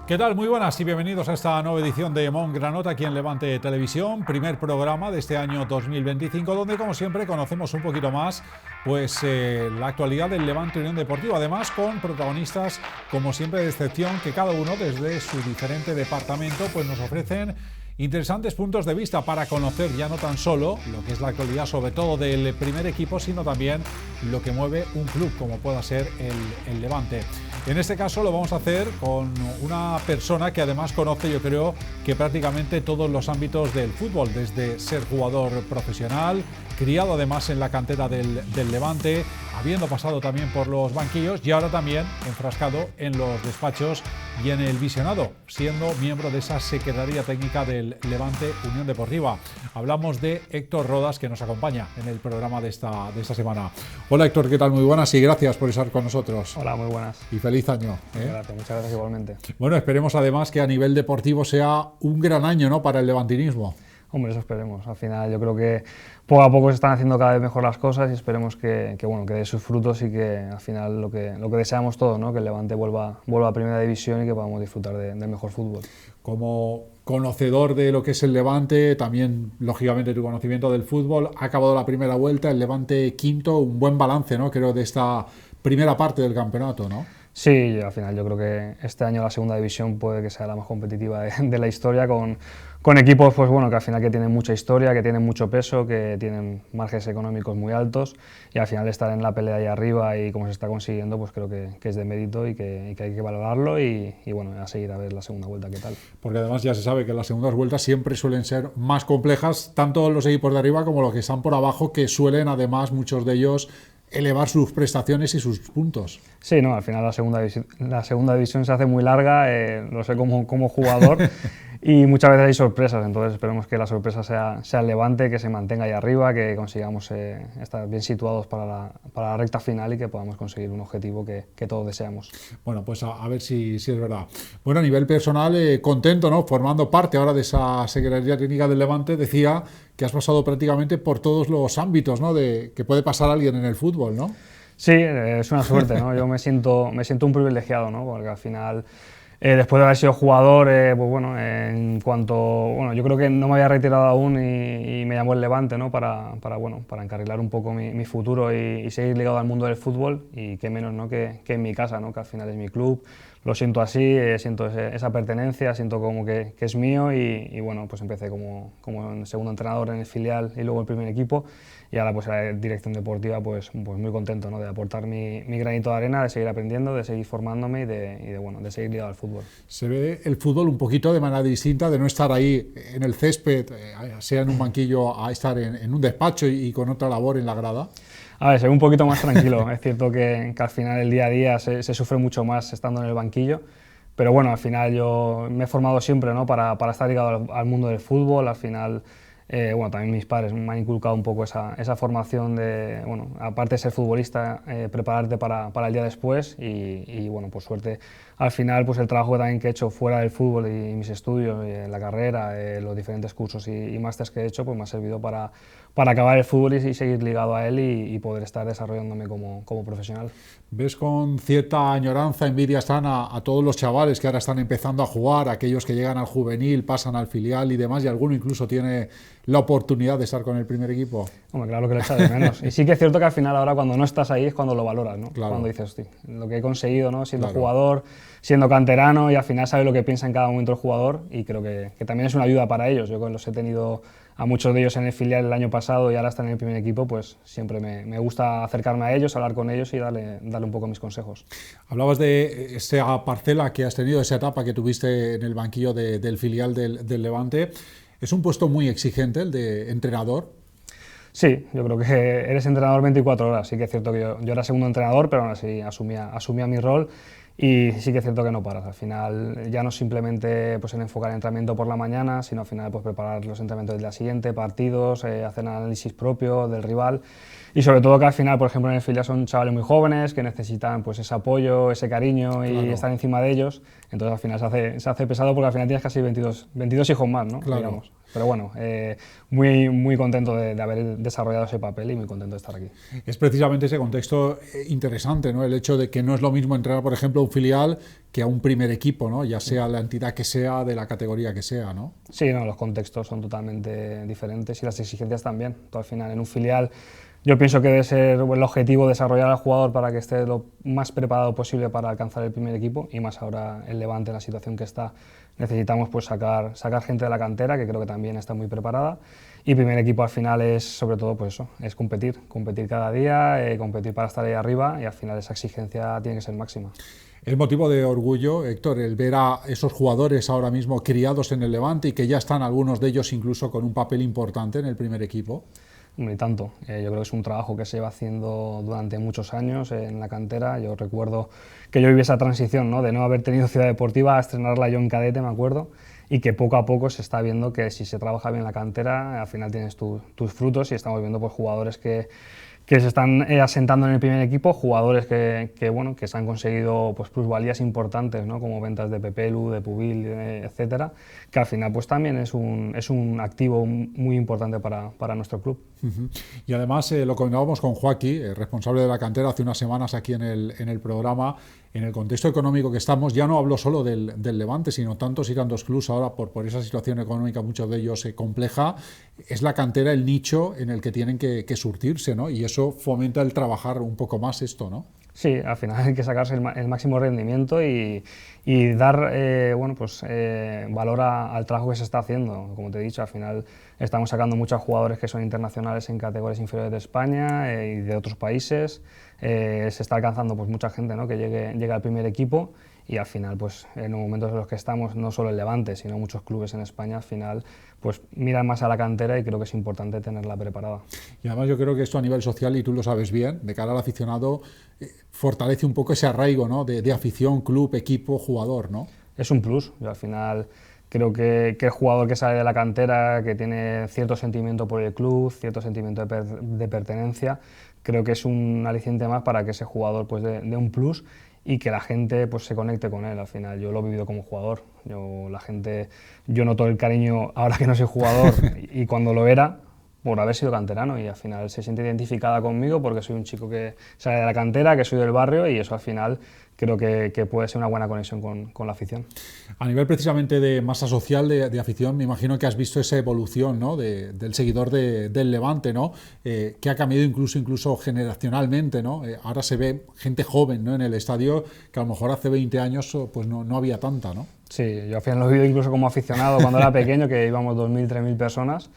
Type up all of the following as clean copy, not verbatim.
¿Qué tal? Muy buenas y bienvenidos a esta nueva edición de Mongranota aquí en Levante Televisión, primer programa de este año 2025, donde como siempre conocemos un poquito más la actualidad del Levante Unión Deportiva, además con protagonistas como siempre de excepción que cada uno desde su diferente departamento nos ofrecen interesantes puntos de vista para conocer ya no tan solo lo que es la actualidad sobre todo del primer equipo, sino también lo que mueve un club como pueda ser el Levante. En este caso lo vamos a hacer con una persona que además conoce, yo creo, que prácticamente todos los ámbitos del fútbol, desde ser jugador profesional, criado además en la cantera del Levante, habiendo pasado también por los banquillos y ahora también enfrascado en los despachos y en el visionado, siendo miembro de esa Secretaría Técnica del Levante Unión Deportiva. Hablamos de Héctor Rodas, que nos acompaña en el programa de esta semana. Hola Héctor, ¿qué tal? Muy buenas y gracias por estar con nosotros. Hola, muy buenas. Y feliz año. Muchas gracias igualmente. Bueno, esperemos además que a nivel deportivo sea un gran año, ¿no?, para el levantinismo. Hombre, eso esperemos. Al final yo creo que poco a poco se están haciendo cada vez mejor las cosas y esperemos que dé sus frutos y que al final lo que deseamos todos, ¿no?, que el Levante vuelva a Primera División y que podamos disfrutar del mejor fútbol. Como conocedor de lo que es el Levante, también lógicamente tu conocimiento del fútbol, ha acabado la primera vuelta, el Levante quinto, un buen balance, ¿no?, creo, de esta primera parte del campeonato, ¿no? Sí, al final yo creo que este año la Segunda División puede que sea la más competitiva de la historia, con equipos que al final que tienen mucha historia, que tienen mucho peso, que tienen márgenes económicos muy altos y al final estar en la pelea ahí arriba y como se está consiguiendo, pues creo que es de mérito y que hay que valorarlo y a seguir a ver la segunda vuelta qué tal. Porque además ya se sabe que las segundas vueltas siempre suelen ser más complejas, tanto los equipos de arriba como los que están por abajo, que suelen además muchos de ellos elevar sus prestaciones y sus puntos. Sí, no, al final la segunda división se hace muy larga, lo sé como jugador, y muchas veces hay sorpresas, entonces esperemos que la sorpresa sea el Levante, que se mantenga ahí arriba, que consigamos estar bien situados para la recta final y que podamos conseguir un objetivo que todos deseamos. Bueno, pues a ver si es verdad. Bueno, a nivel personal, contento, ¿no?, formando parte ahora de esa Secretaría Técnica del Levante. Decía que has pasado prácticamente por todos los ámbitos, ¿no?, de que puede pasar alguien en el fútbol, ¿no? Sí, es una suerte, ¿no? Yo me siento un privilegiado, ¿no?, porque al final, después de haber sido jugador, en cuanto, yo creo que no me había retirado aún y me llamó el Levante, ¿no?, para encarrilar un poco mi futuro y seguir ligado al mundo del fútbol, y qué menos, ¿no?, que en mi casa, ¿no?, que al final es mi club. Lo siento así, siento esa pertenencia, siento como que es mío y pues empecé como segundo entrenador en el filial y luego el primer equipo, y ahora pues la dirección deportiva pues muy contento, ¿no?, de aportar mi granito de arena, de seguir aprendiendo, de seguir formándome y de seguir ligado al fútbol. Se ve el fútbol un poquito de manera distinta, de no estar ahí en el césped, sea en un banquillo, a estar en un despacho y con otra labor en la grada. A ver, se ve un poquito más tranquilo. Es cierto que al final el día a día se sufre mucho más estando en el banquillo, pero bueno, al final yo me he formado siempre, ¿no?, para estar ligado al mundo del fútbol. Al final, también mis padres me han inculcado un poco esa formación de, aparte de ser futbolista, prepararte para el día después y por suerte, al final, pues el trabajo también que he hecho fuera del fútbol y mis estudios, la carrera, los diferentes cursos y másters que he hecho, pues me ha servido para acabar el fútbol y seguir ligado a él y poder estar desarrollándome como profesional. ¿Ves con cierta añoranza, envidia sana a todos los chavales que ahora están empezando a jugar, aquellos que llegan al juvenil, pasan al filial y demás, y alguno incluso tiene la oportunidad de estar con el primer equipo? Hombre, claro que lo echa de menos. Y sí que es cierto que al final ahora cuando no estás ahí es cuando lo valoras, ¿no? Claro. Cuando dices, hostia, lo que he conseguido, ¿no?, siendo Claro. jugador, siendo canterano, y al final sabes lo que piensa en cada momento el jugador, y creo que también es una ayuda para ellos. Yo los he tenido a muchos de ellos en el filial el año pasado y ahora están en el primer equipo, pues siempre me gusta acercarme a ellos, hablar con ellos y darle un poco mis consejos. Hablabas de esa parcela que has tenido, esa etapa que tuviste en el banquillo del filial del Levante. Es un puesto muy exigente el de entrenador. Sí, yo creo que eres entrenador 24 horas. Sí que es cierto que yo era segundo entrenador, pero aún así asumía mi rol. Y sí que es cierto que no paras. Al final ya no simplemente pues, en enfocar el entrenamiento por la mañana, sino al final pues, preparar los entrenamientos del día siguiente, partidos, hacer análisis propio del rival. Y sobre todo que al final, por ejemplo, en el filial son chavales muy jóvenes que necesitan pues ese apoyo, ese cariño y Claro. estar encima de ellos. Entonces al final se hace pesado porque al final tienes casi 22 hijos más, ¿no? Claro. Digamos. Pero bueno, muy contento de haber desarrollado ese papel y muy contento de estar aquí. Es precisamente ese contexto interesante, ¿no? El hecho de que no es lo mismo entrenar, por ejemplo, a un filial que a un primer equipo, ¿no? Ya sea la entidad que sea, de la categoría que sea, ¿no? Sí, no, los contextos son totalmente diferentes y las exigencias también. Tú, al final, en un filial, yo pienso que debe ser el objetivo desarrollar al jugador para que esté lo más preparado posible para alcanzar el primer equipo, y más ahora el Levante, en la situación que está, necesitamos pues sacar gente de la cantera, que creo que también está muy preparada, y primer equipo al final es sobre todo pues eso, es competir cada día, competir para estar ahí arriba, y al final esa exigencia tiene que ser máxima. Es motivo de orgullo, Héctor, el ver a esos jugadores ahora mismo criados en el Levante y que ya están algunos de ellos incluso con un papel importante en el primer equipo. Ni tanto. Yo creo que es un trabajo que se lleva haciendo durante muchos años en la cantera. Yo recuerdo que yo viví esa transición, ¿no? De no haber tenido Ciudad Deportiva a estrenarla yo en cadete, me acuerdo, y que poco a poco se está viendo que si se trabaja bien la cantera, al final tienes tus frutos, y estamos viendo pues, jugadores que se están asentando en el primer equipo, jugadores bueno, que se han conseguido pues, plusvalías importantes, ¿no? Como ventas de Pepelu, de Pubil, etcétera, que al final pues, también es un activo muy importante para nuestro club. Y además lo comentábamos con Joaquín, responsable de la cantera, hace unas semanas aquí en el programa. En el contexto económico que estamos, ya no hablo solo del Levante, sino tantos y tantos clubes ahora por esa situación económica, muchos de ellos compleja, es la cantera el nicho en el que tienen que surtirse, ¿no? Y eso fomenta el trabajar un poco más esto, ¿no? Sí, al final hay que sacarse el máximo rendimiento y dar bueno, pues, valor al trabajo que se está haciendo. Como te he dicho, al final estamos sacando muchos jugadores que son internacionales en categorías inferiores de España y de otros países. Se está alcanzando pues, mucha gente, ¿no? Que llegue al primer equipo, y al final, pues, en los momentos en los que estamos, no solo el Levante, sino muchos clubes en España, al final pues, miran más a la cantera, y creo que es importante tenerla preparada. Y además yo creo que esto a nivel social, y tú lo sabes bien, de cara al aficionado, fortalece un poco ese arraigo, ¿no? de afición, club, equipo, jugador, ¿no? Es un plus. Yo al final creo que el jugador que sale de la cantera, que tiene cierto sentimiento por el club, cierto sentimiento de pertenencia, creo que es un aliciente más para que ese jugador pues, dé un plus y que la gente pues, se conecte con él. Al final yo lo he vivido como jugador. Yo noto el cariño ahora que no soy jugador y cuando lo era, por haber sido canterano, y al final se siente identificada conmigo porque soy un chico que sale de la cantera, que soy del barrio, y eso al final creo que puede ser una buena conexión con la afición. A nivel precisamente de masa social, de afición, me imagino que has visto esa evolución, ¿no? del seguidor del Levante, ¿no? Que ha cambiado incluso generacionalmente, ¿no? Ahora se ve gente joven, ¿no? En el estadio, que a lo mejor hace 20 años pues no había tanta, ¿no? Sí, yo al final lo he vivido incluso como aficionado cuando era pequeño, que íbamos 2.000, 3.000 personas.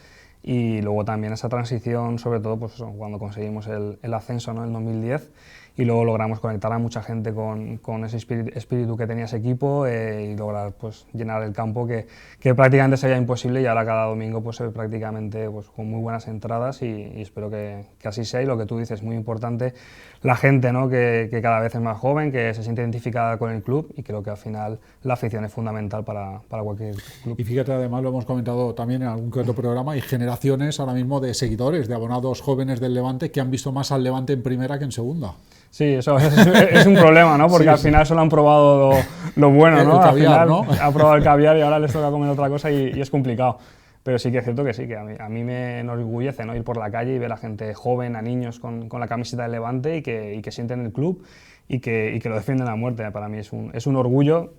Y luego también esa transición, sobre todo pues eso, cuando conseguimos el ascenso, ¿no? En 2010, y luego logramos conectar a mucha gente con ese espíritu que tenía ese equipo, y lograr pues, llenar el campo que prácticamente sería imposible, y ahora cada domingo pues, se ve prácticamente pues, con muy buenas entradas, y espero que así sea. Y lo que tú dices, muy importante, la gente, ¿no? que cada vez es más joven, que se siente identificada con el club, y creo que al final la afición es fundamental para cualquier club. Y fíjate, además lo hemos comentado también en algún que otro programa, hay generaciones ahora mismo de seguidores, de abonados jóvenes del Levante que han visto más al Levante en primera que en segunda. Sí, eso es un problema, ¿no? Porque sí, al final solo han probado lo bueno, ¿no? El caviar, al final, ¿no? ha probado el caviar y ahora les toca comer otra cosa, y es complicado. Pero sí que es cierto que sí, que a mí me enorgullece, ¿no? Ir por la calle y ver a gente joven, a niños con la camiseta del Levante, y que sienten el club y que lo defienden a muerte. Para mí es un orgullo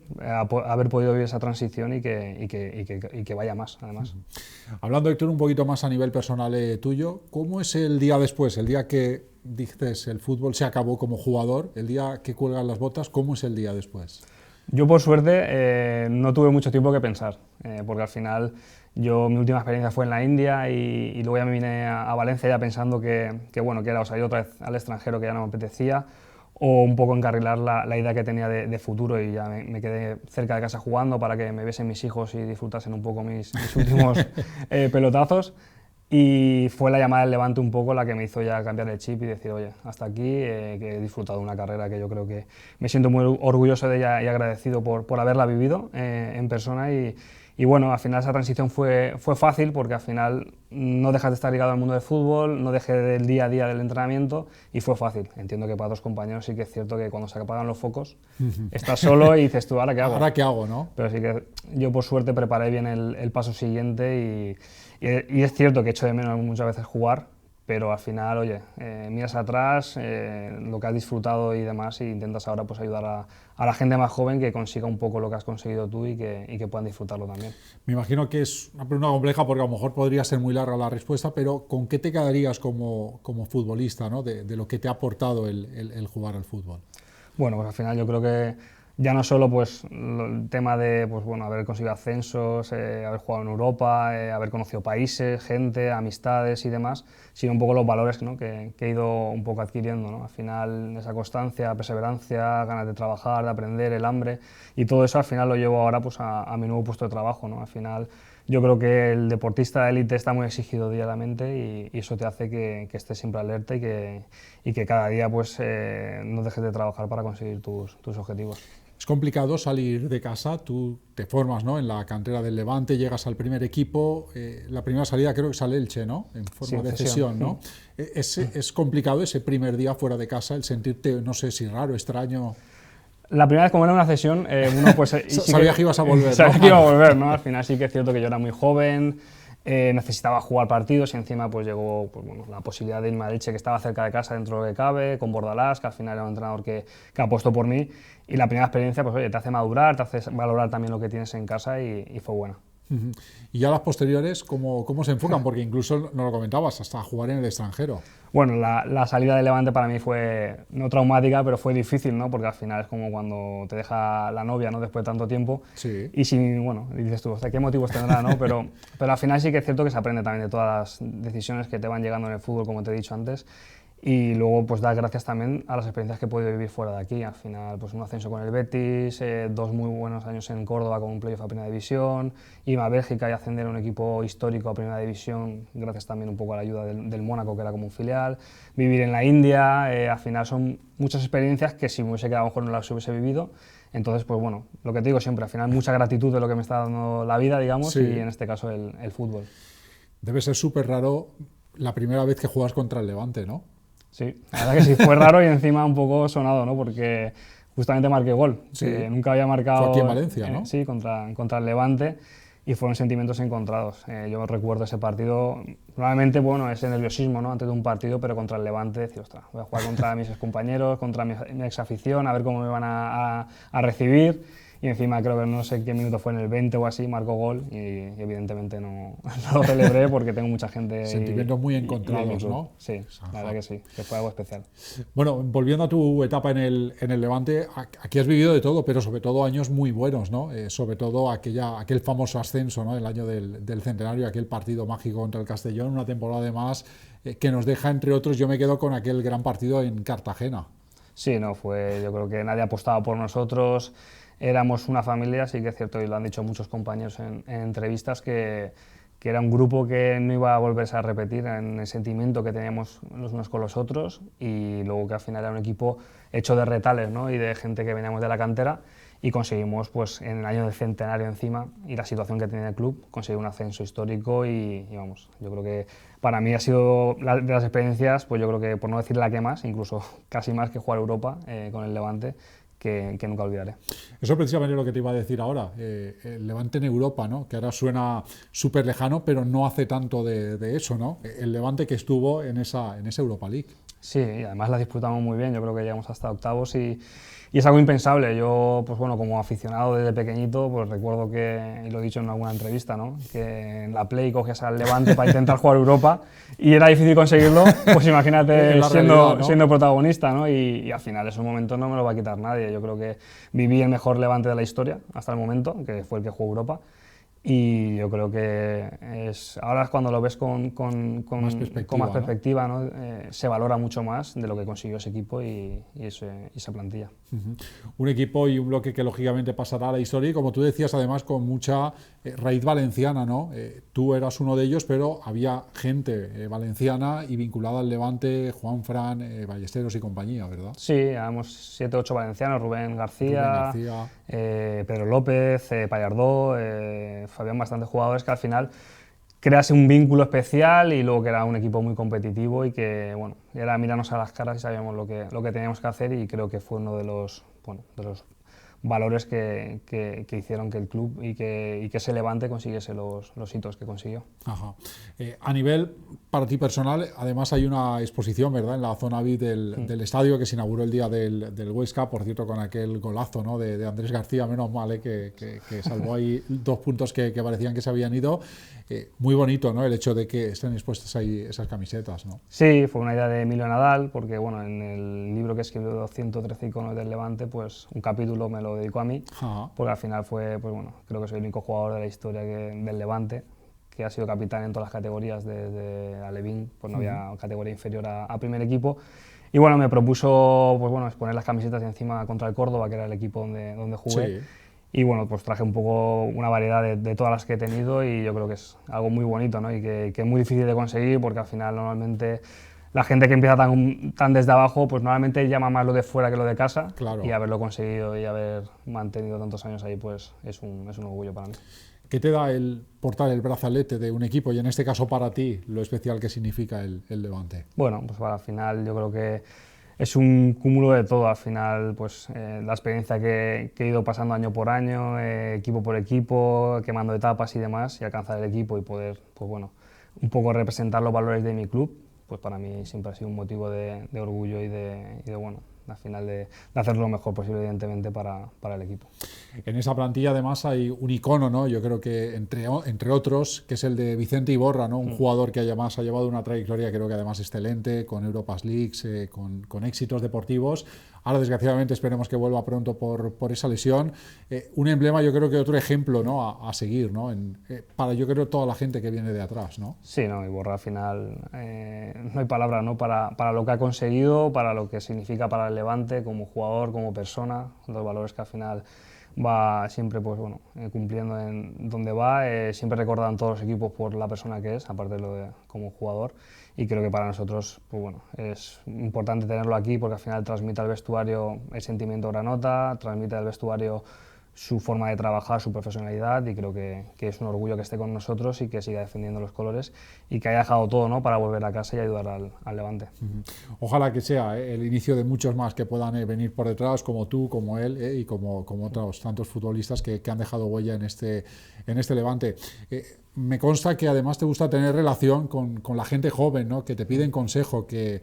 haber podido vivir esa transición y que vaya más, además. Hablando, Héctor, un poquito más a nivel personal tuyo, ¿cómo es el día después? El día que dices el fútbol se acabó como jugador, el día que cuelgan las botas, ¿cómo es el día después? Yo, por suerte, no tuve mucho tiempo que pensar, porque al final mi última experiencia fue en la India, y luego ya me vine a Valencia ya pensando que era o salir otra vez al extranjero, que ya no me apetecía, o un poco encarrilar la idea que tenía de futuro, y ya me quedé cerca de casa jugando para que me viesen mis hijos y disfrutasen un poco mis últimos pelotazos. Y fue la llamada del Levante un poco la que me hizo ya cambiar el chip y decir, oye, hasta aquí, que he disfrutado de una carrera que yo creo que me siento muy orgulloso de ella y agradecido por haberla vivido en persona, y Y bueno, al final esa transición fue fácil porque al final no dejas de estar ligado al mundo del fútbol, no dejé del día a día del entrenamiento y fue fácil. Entiendo que para otros compañeros sí que es cierto que cuando se apagan los focos estás solo y dices tú, ¿ahora qué hago? ¿Ahora qué hago, no? Pero sí que yo por suerte preparé bien el paso siguiente y es cierto que echo de menos muchas veces jugar, pero al final, oye, miras atrás, lo que has disfrutado y demás, e intentas ahora pues ayudar a la gente más joven que consiga un poco lo que has conseguido tú y que puedan disfrutarlo también. Me imagino que es una pregunta compleja porque a lo mejor podría ser muy larga la respuesta, pero ¿con qué te quedarías como futbolista, ¿no? de lo que te ha aportado el jugar al fútbol? Bueno, pues al final yo creo que ya no solo pues, el tema de pues, bueno, haber conseguido ascensos, haber jugado en Europa, haber conocido países, gente, amistades y demás, sino un poco los valores, ¿no? que he ido un poco adquiriendo, ¿no? Al final esa constancia, perseverancia, ganas de trabajar, de aprender, el hambre y todo eso al final lo llevo ahora pues, a mi nuevo puesto de trabajo, ¿no? Al final yo creo que el deportista de élite está muy exigido diariamente y eso te hace que estés siempre alerta y que cada día pues, no dejes de trabajar para conseguir tus objetivos. Es complicado salir de casa, tú te formas, ¿no? En la cantera del Levante, llegas al primer equipo, la primera salida creo que sale Elche, ¿no? En forma de cesión, ¿no? ¿Es complicado ese primer día fuera de casa, el sentirte, no sé si raro, extraño? La primera vez como era una cesión, uno pues... sabía que ibas a volver, ¿no? Sabía que iba a volver, ¿no? Al final sí que es cierto que yo era muy joven, necesitaba jugar partidos y encima pues llegó pues, bueno, la posibilidad de irme a Elche, que estaba cerca de casa dentro de lo que cabe, con Bordalás, que al final era un entrenador que apostó por mí, y la primera experiencia pues oye, te hace madurar, te hace valorar también lo que tienes en casa y fue buena. Y ya las posteriores, ¿cómo se enfocan? Porque incluso, no lo comentabas, hasta jugar en el extranjero. Bueno, la salida de Levante para mí fue no traumática, pero fue difícil, ¿no? Porque al final es como cuando te deja la novia, ¿no? Después de tanto tiempo. Sí. Y si, bueno, dices tú, ¿qué motivos tendrá, no? Pero al final sí que es cierto que se aprende también de todas las decisiones que te van llegando en el fútbol, como te he dicho antes. Y luego, pues dar gracias también a las experiencias que he podido vivir fuera de aquí. Al final, pues un ascenso con el Betis, 2 muy buenos años en Córdoba con un playoff a Primera División, irme a Bélgica y ascender a un equipo histórico a Primera División, gracias también un poco a la ayuda del Mónaco, que era como un filial. Vivir en la India, al final son muchas experiencias que si me hubiese quedado a lo mejor no las hubiese vivido. Entonces, pues bueno, lo que te digo siempre, al final mucha gratitud de lo que me está dando la vida, digamos, sí. Y en este caso el fútbol. Debe ser súper raro la primera vez que juegas contra el Levante, ¿no? Sí, la verdad que sí, fue raro y encima un poco sonado, ¿no? Porque justamente marqué gol, sí. que nunca había marcado... Fue aquí en Valencia, ¿no? Sí, contra el Levante, y fueron sentimientos encontrados. Yo recuerdo ese partido, probablemente, bueno, ese nerviosismo, ¿no? Antes de un partido, pero contra el Levante, decía, ostras, voy a jugar contra mis excompañeros, contra mi exafición, a ver cómo me van a recibir. Y encima creo que no sé qué minuto fue, en el 20 o así, marcó gol y evidentemente no lo celebré porque tengo mucha gente... Sentimientos muy encontrados, ¿no? Sí, la verdad que sí, que fue algo especial. Bueno, volviendo a tu etapa en el Levante, aquí has vivido de todo, pero sobre todo años muy buenos, ¿no? Sobre todo aquel famoso ascenso, ¿no? El año del centenario, aquel partido mágico contra el Castellón, una temporada además que nos deja, entre otros, yo me quedo con aquel gran partido en Cartagena. Sí, no, yo creo que nadie apostaba por nosotros. Éramos una familia, sí que es cierto, y lo han dicho muchos compañeros en entrevistas, que era un grupo que no iba a volverse a repetir en el sentimiento que teníamos los unos con los otros, y luego que al final era un equipo hecho de retales, ¿no? Y de gente que veníamos de la cantera, y conseguimos, pues en el año del centenario encima, y la situación que tenía el club, conseguir un ascenso histórico y vamos, yo creo que para mí ha sido de las experiencias, pues yo creo que, por no decir la que más, incluso casi más que jugar Europa con el Levante, que nunca olvidaré. Eso precisamente es lo que te iba a decir ahora, el Levante en Europa, ¿no? Que ahora suena súper lejano, pero no hace tanto de eso, ¿no? El Levante que estuvo en esa Europa League. Sí, y además la disputamos muy bien, yo creo que llegamos hasta octavos y es algo impensable. Yo, pues bueno, como aficionado desde pequeñito, pues recuerdo que, y lo he dicho en alguna entrevista, ¿no? Que en la Play cogías al Levante para intentar jugar Europa y era difícil conseguirlo, pues imagínate siendo protagonista, ¿no? Y al final esos momentos no me lo va a quitar nadie. Yo creo que viví el mejor Levante de la historia hasta el momento, que fue el que jugó Europa. Y yo creo que ahora es cuando lo ves con más perspectiva, ¿no? Se valora mucho más de lo que consiguió ese equipo y esa plantilla. Un equipo y un bloque que lógicamente pasará a la historia y, como tú decías, además con mucha raíz valenciana, ¿no? Tú eras uno de ellos, pero había gente valenciana y vinculada al Levante, Juan Fran, Ballesteros y compañía, ¿verdad? Sí, éramos 7 o 8 valencianos, Rubén García. Pedro López, Pallardó, habían bastantes jugadores que al final creas un vínculo especial y luego que era un equipo muy competitivo y que, bueno, era mirarnos a las caras y sabíamos lo que teníamos que hacer y creo que fue uno de los, bueno, de los valores que hicieron que el club y que ese Levante consiguiese los hitos que consiguió. Ajá. A nivel para ti personal, además hay una exposición, ¿verdad?, en la zona VIP del estadio que se inauguró el día del Huesca, por cierto, con aquel golazo, ¿no?, de Andrés García, menos mal, que salvó ahí 2 puntos que parecían que se habían ido. Muy bonito, ¿no?, el hecho de que estén expuestas ahí esas camisetas, ¿no? Sí, fue una idea de Emilio Nadal, porque bueno, en el libro que escribió 113 iconos del Levante, pues un capítulo me lo dedicó a mí, porque al final fue, pues bueno, creo que soy el único jugador de la historia del Levante que ha sido capitán en todas las categorías, desde Alevín, pues no había categoría inferior a primer equipo. Y bueno, me propuso pues bueno, exponer las camisetas encima contra el Córdoba, que era el equipo donde jugué. Sí. Y bueno, pues traje un poco una variedad de todas las que he tenido y yo creo que es algo muy bonito, ¿no? Y que es muy difícil de conseguir porque al final normalmente la gente que empieza tan desde abajo, pues normalmente llama más lo de fuera que lo de casa. Claro. Y haberlo conseguido y haber mantenido tantos años ahí, pues es un orgullo para mí. ¿Qué te da el portar el brazalete de un equipo y en este caso para ti lo especial que significa el Levante? Bueno, pues al final yo creo que es un cúmulo de todo. Al final, pues la experiencia que he ido pasando año por año, equipo por equipo, quemando etapas y demás, y alcanzar el equipo y poder, pues bueno, un poco representar los valores de mi club, pues para mí siempre ha sido un motivo de orgullo y de bueno, al final de hacer lo mejor posible, evidentemente, para el equipo. En esa plantilla además hay un icono, ¿no? Yo creo que entre otros, que es el de Vicente Iborra, ¿no? Un jugador que además ha llevado una trayectoria, creo que además excelente, con Europas Leagues, con éxitos deportivos. Ahora, desgraciadamente, esperemos que vuelva pronto por esa lesión. Un emblema, yo creo que otro ejemplo, ¿no?, a seguir, ¿no? Para, yo creo, toda la gente que viene de atrás, ¿no? Sí, no, Iborra al final no hay palabras, ¿no?, para lo que ha conseguido, para lo que significa para el Levante como jugador, como persona, los valores que al final va siempre, pues bueno, cumpliendo en donde va, siempre recordado en todos los equipos por la persona que es, aparte de lo de como jugador, y creo que para nosotros, pues bueno, es importante tenerlo aquí porque al final transmite al vestuario el sentimiento granota, transmite al vestuario su forma de trabajar, su profesionalidad, y creo que es un orgullo que esté con nosotros y que siga defendiendo los colores y que haya dejado todo, ¿no?, para volver a casa y ayudar al Levante. Ojalá que sea el inicio de muchos más que puedan venir por detrás, como tú, como él y como otros tantos futbolistas que han dejado huella en este Levante. Me consta que además te gusta tener relación con la gente joven, ¿no?, que te piden consejo, que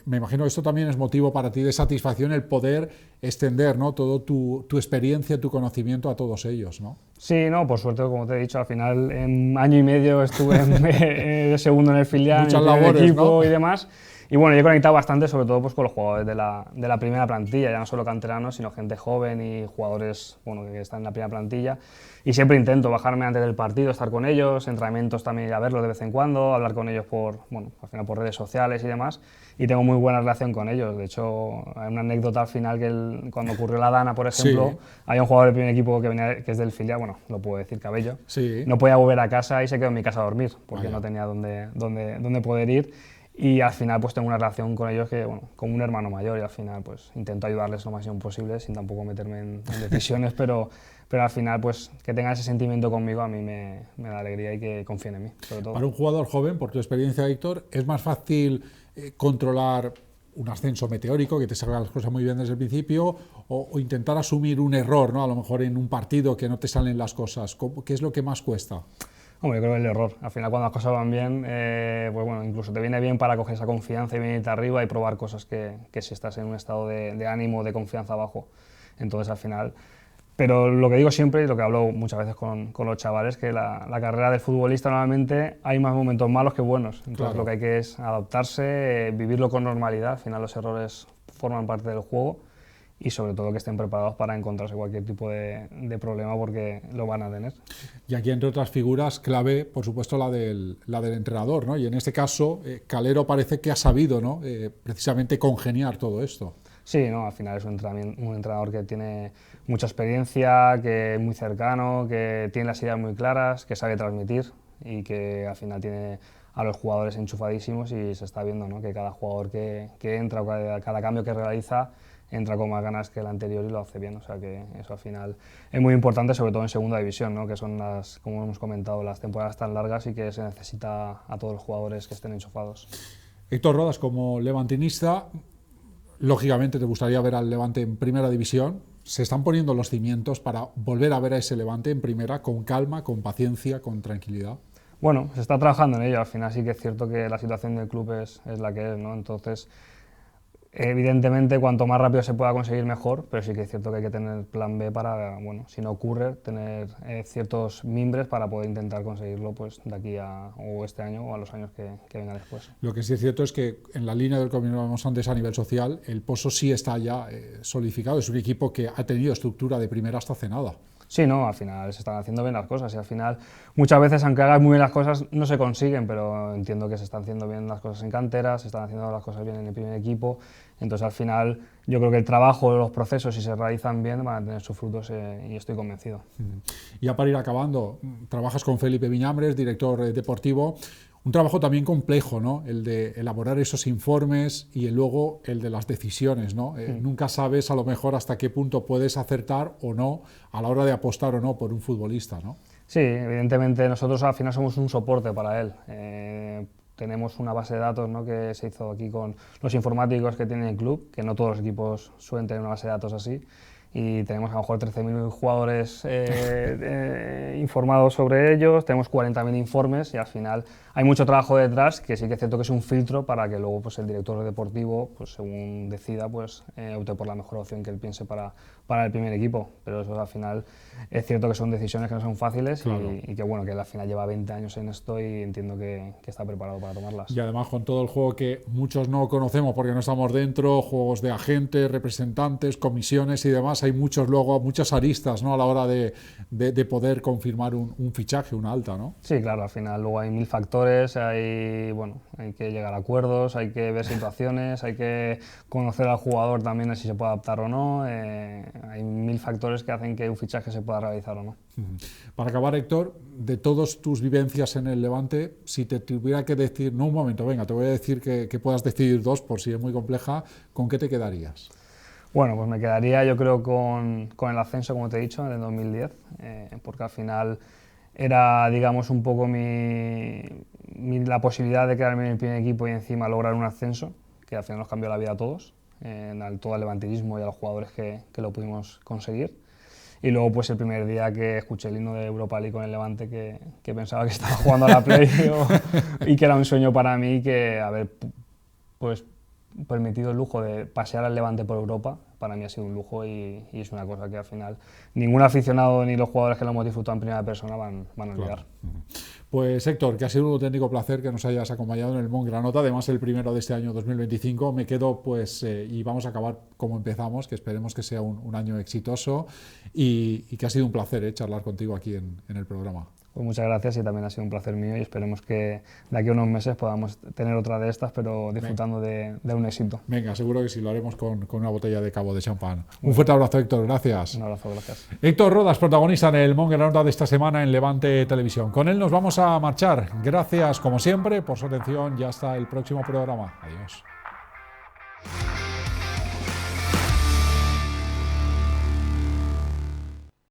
me imagino que esto también es motivo para ti de satisfacción, el poder extender, ¿no?, todo tu experiencia, tu conocimiento a todos ellos, ¿no? Sí, no, por suerte, como te he dicho, al final en año y medio estuve de segundo en el filial, muchas en labores, el equipo, ¿no?, y demás. Y bueno, yo he conectado bastante, sobre todo pues con los jugadores de la primera plantilla, ya no solo canteranos, sino gente joven y jugadores, bueno, que están en la primera plantilla. Y siempre intento bajarme antes del partido, estar con ellos, entrenamientos también ir a verlos de vez en cuando, hablar con ellos al final por redes sociales y demás. Y tengo muy buena relación con ellos. De hecho, hay una anécdota al final que cuando ocurrió la Dana, por ejemplo, sí, había un jugador del primer equipo que es del filial, bueno, lo puedo decir, Cabello, sí, no podía volver a casa y se quedó en mi casa a dormir porque no tenía dónde poder ir. Y al final pues tengo una relación con ellos que, bueno, como un hermano mayor, y al final pues intento ayudarles lo máximo posible sin tampoco meterme en decisiones, pero al final pues que tengan ese sentimiento conmigo a mí me da alegría y que confíen en mí, sobre todo. Para un jugador joven, por tu experiencia, Héctor, ¿es más fácil controlar un ascenso meteórico, que te salgan las cosas muy bien desde el principio, o intentar asumir un error, ¿no?, a lo mejor en un partido que no te salen las cosas? ¿Qué es lo que más cuesta? Hombre, yo creo que el error. Al final, cuando las cosas van bien, pues bueno, incluso te viene bien para coger esa confianza y venirte arriba y probar cosas que si estás en un estado de ánimo, de confianza bajo. Entonces, al final... Pero lo que digo siempre, y lo que hablo muchas veces con los chavales, que la carrera del futbolista normalmente hay más momentos malos que buenos. Entonces, claro, lo que hay que es adaptarse, vivirlo con normalidad. Al final, los errores forman parte del juego. Y sobre todo que estén preparados para encontrarse cualquier tipo de problema, porque lo van a tener. Y aquí, entre otras figuras, clave, por supuesto, la del entrenador, ¿no? Y en este caso, Calero parece que ha sabido, ¿no?, precisamente congeniar todo esto. Sí, no, al final es un entrenador que tiene mucha experiencia, que es muy cercano, que tiene las ideas muy claras, que sabe transmitir y que al final tiene a los jugadores enchufadísimos, y se está viendo, ¿no?, que cada jugador que entra o cada cambio que realiza entra con más ganas que el anterior y lo hace bien. O sea que eso al final es muy importante, sobre todo en segunda división, ¿no? Que son las, como hemos comentado, las temporadas tan largas y que se necesita a todos los jugadores que estén enchufados. Héctor Rodas, como levantinista, lógicamente te gustaría ver al Levante en primera división. Se están poniendo los cimientos para volver a ver a ese Levante en primera con calma, con paciencia, con tranquilidad. Bueno, se está trabajando en ello. Al final sí que es cierto que la situación del club es la que es, ¿no? Entonces, evidentemente, cuanto más rápido se pueda conseguir, mejor, pero sí que es cierto que hay que tener plan B para, bueno, si no ocurre, tener ciertos mimbres para poder intentar conseguirlo pues, de aquí a o este año o a los años que vengan después. Lo que sí es cierto es que en la línea del que comentábamos antes a nivel social, el Pozo sí está ya solidificado. Es un equipo que ha tenido estructura de primera hasta hace nada. Sí, no, al final se están haciendo bien las cosas y al final muchas veces, aunque hagas muy bien las cosas, no se consiguen, pero entiendo que se están haciendo bien las cosas en cantera, se están haciendo las cosas bien en el primer equipo, entonces al final yo creo que el trabajo, los procesos, si se realizan bien, van a tener sus frutos y estoy convencido. Ya para ir acabando, trabajas con Felipe Viñambres, director deportivo. Un trabajo también complejo, ¿no? El de elaborar esos informes y luego el de las decisiones, ¿no? Nunca sabes a lo mejor hasta qué punto puedes acertar o no a la hora de apostar o no por un futbolista, ¿no? Sí, evidentemente nosotros al final somos un soporte para él. Tenemos una base de datos, ¿no? Que se hizo aquí con los informáticos que tiene el club, que no todos los equipos suelen tener una base de datos así. Y tenemos a lo mejor 13.000 jugadores informados sobre ellos, tenemos 40.000 informes y al final hay mucho trabajo detrás, que sí que es cierto que es un filtro para que luego pues, el director deportivo, pues, según decida, pues, opte por la mejor opción que él piense para el primer equipo. Pero eso al final es cierto que son decisiones que no son fáciles, claro. y que bueno, que él al final lleva 20 años en esto y entiendo que está preparado para tomarlas. Y además con todo el juego que muchos no conocemos porque no estamos dentro, juegos de agentes, representantes, comisiones y demás, hay muchas aristas, ¿no? A la hora de poder confirmar un fichaje, una alta, ¿no? Sí, claro, al final luego hay 1000 factores, hay que llegar a acuerdos, hay que ver situaciones, hay que conocer al jugador también si se puede adaptar o no, hay 1000 factores que hacen que un fichaje se pueda realizar o no. Para acabar, Héctor, de todas tus vivencias en el Levante, si te tuviera que decir, no un momento, venga, te voy a decir que puedas decidir dos por si es muy compleja, ¿con qué te quedarías? Bueno, pues me quedaría yo creo con el ascenso, como te he dicho, en el 2010, porque al final era, digamos, un poco la posibilidad de quedarme en el primer equipo y encima lograr un ascenso, que al final nos cambió la vida a todos, todo el levantinismo y a los jugadores que lo pudimos conseguir. Y luego pues el primer día que escuché el himno de Europa League con el Levante, que pensaba que estaba jugando a la Play y que era un sueño para mí, que haber pues permitido el lujo de pasear al Levante por Europa, para mí ha sido un lujo y es una cosa que al final ningún aficionado ni los jugadores que lo hemos disfrutado en primera persona van a olvidar. Claro. Pues Héctor, que ha sido un auténtico placer que nos hayas acompañado en el Mont Granota, además el primero de este año 2025. Me quedo pues y vamos a acabar como empezamos, que esperemos que sea un año exitoso y que ha sido un placer charlar contigo aquí en el programa. Pues muchas gracias y también ha sido un placer mío y esperemos que de aquí a unos meses podamos tener otra de estas, pero disfrutando de un éxito. Venga, seguro que sí, lo haremos con una botella de cabo de champán. Un fuerte abrazo, Héctor, gracias. Un abrazo, gracias. Héctor Rodas, protagonista en el Mont Granota de esta semana en Levante Televisión. Con él nos vamos a marchar. Gracias, como siempre, por su atención y hasta el próximo programa. Adiós.